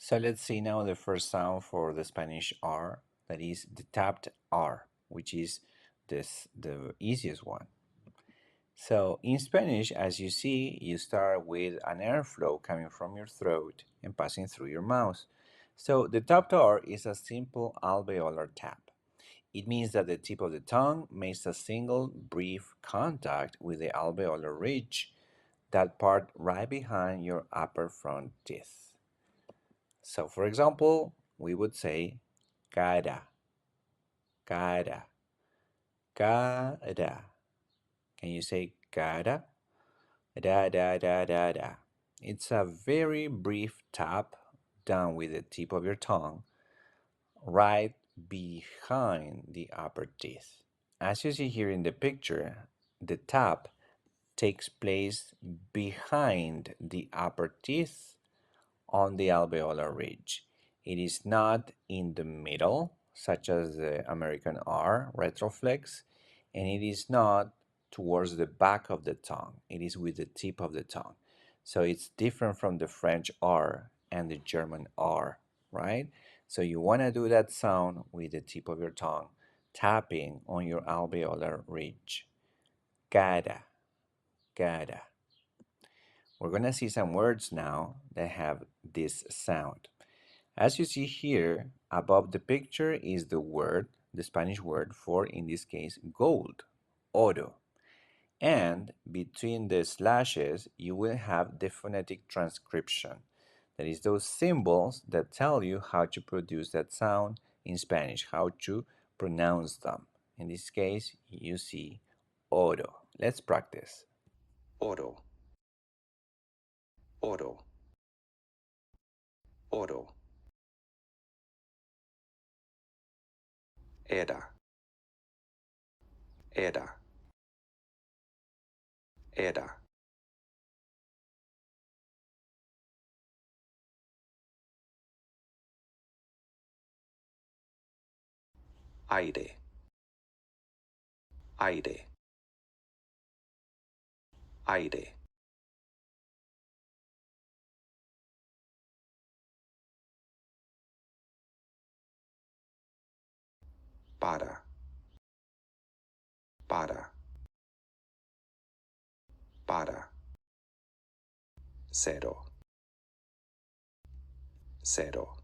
So let's see now the first sound for the Spanish R, that is the tapped R, which is the easiest one. So in Spanish, as you see, you start with an airflow coming from your throat and passing through your mouth. So the tapped R is a simple alveolar tap. It means that the tip of the tongue makes a single brief contact with the alveolar ridge, that part right behind your upper front teeth. So for example, we would say cara, cara, cara. Can you say cara? Da da da da da. It's a very brief tap done with the tip of your tongue right behind the upper teeth. As you see here in the picture, the tap takes place behind the upper teeth on the alveolar ridge. It is not in the middle, such as the American R, retroflex, and it is not towards the back of the tongue. It is with the tip of the tongue. So it's different from the French R and the German R, right? So you want to do that sound with the tip of your tongue, tapping on your alveolar ridge. Cara, cara. We're going to see some words now that have this sound. As you see here, above the picture is the word, the Spanish word for, in this case, gold, oro. And between the slashes, you will have the phonetic transcription. That is those symbols that tell you how to produce that sound in Spanish, how to pronounce them. In this case, you see oro. Let's practice. Oro, oro, oro. Era, era, era. Aire, aire, aire. Para, para, para. Cero, cero,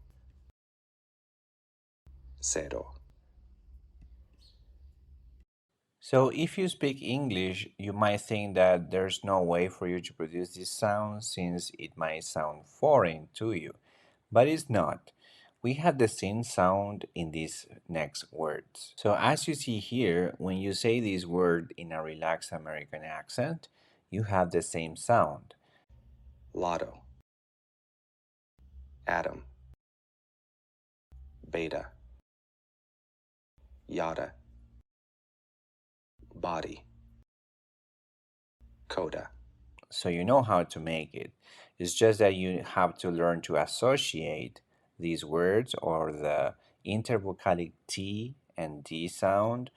cero. So if you speak English, you might think that there's no way for you to produce this sound since it might sound foreign to you, but it's not. We have the same sound in these next words. So as you see here, when you say this word in a relaxed American accent, you have the same sound. Lotto, atom, beta, yada, body, coda. So you know how to make it. It's just that you have to learn to associate these words or the intervocalic T and D sound.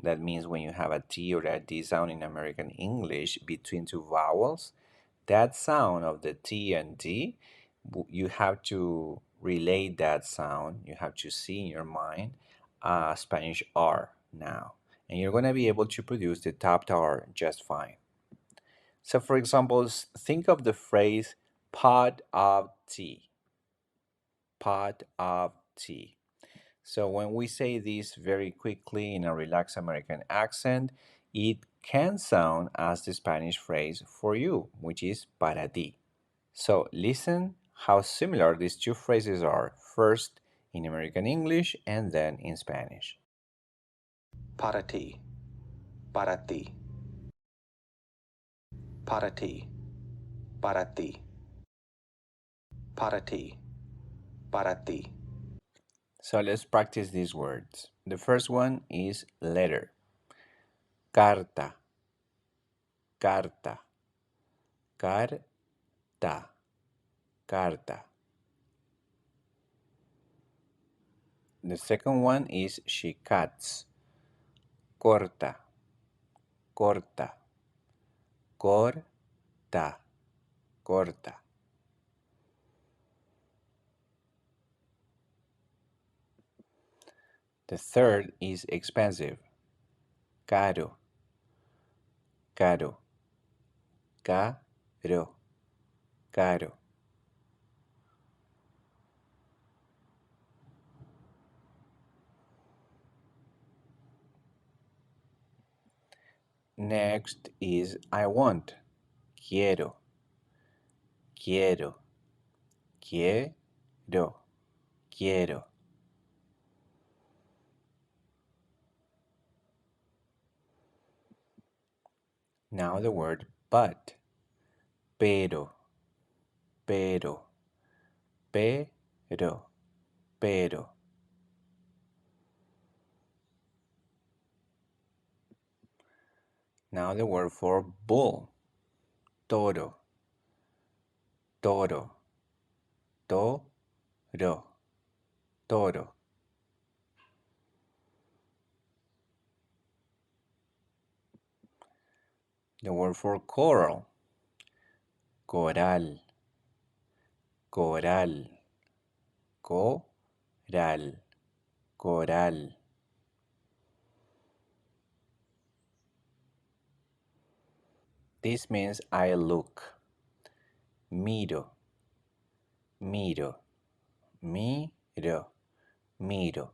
That means when you have a T or a D sound in American English between two vowels, that sound of the T and D, you have to relate that sound. You have to see in your mind Spanish R now. And you're going to be able to produce the tapped R just fine. So, for example, think of the phrase pot of tea. Pot of tea. So, when we say this very quickly in a relaxed American accent, it can sound as the Spanish phrase for you, which is para ti. So, listen how similar these two phrases are, first in American English and then in Spanish. Para ti, para ti, para ti, para ti, para ti, para ti. So let's practice these words. The first one is letter. Carta, carta, carta, carta. The second one is she cuts. Corta, corta, corta, corta. The third is expensive. Caro, caro, caro, caro. Next is I want. Quiero, quiero, quiero, quiero. Now the word but. Pero, pero, pero, pero. Now the word for bull. Toro, toro, toro, toro. The word for coral. Coral, coral, coral, coral. This means I look. Miro, miro, miro, miro.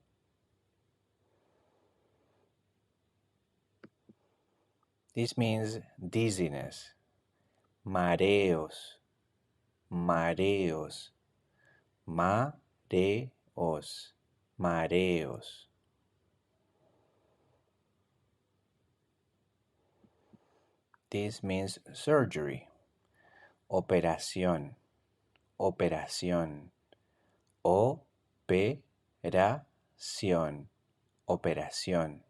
This means dizziness. Mareos, mareos, mareos, mareos. This means surgery. Operación, operación, operación, operación.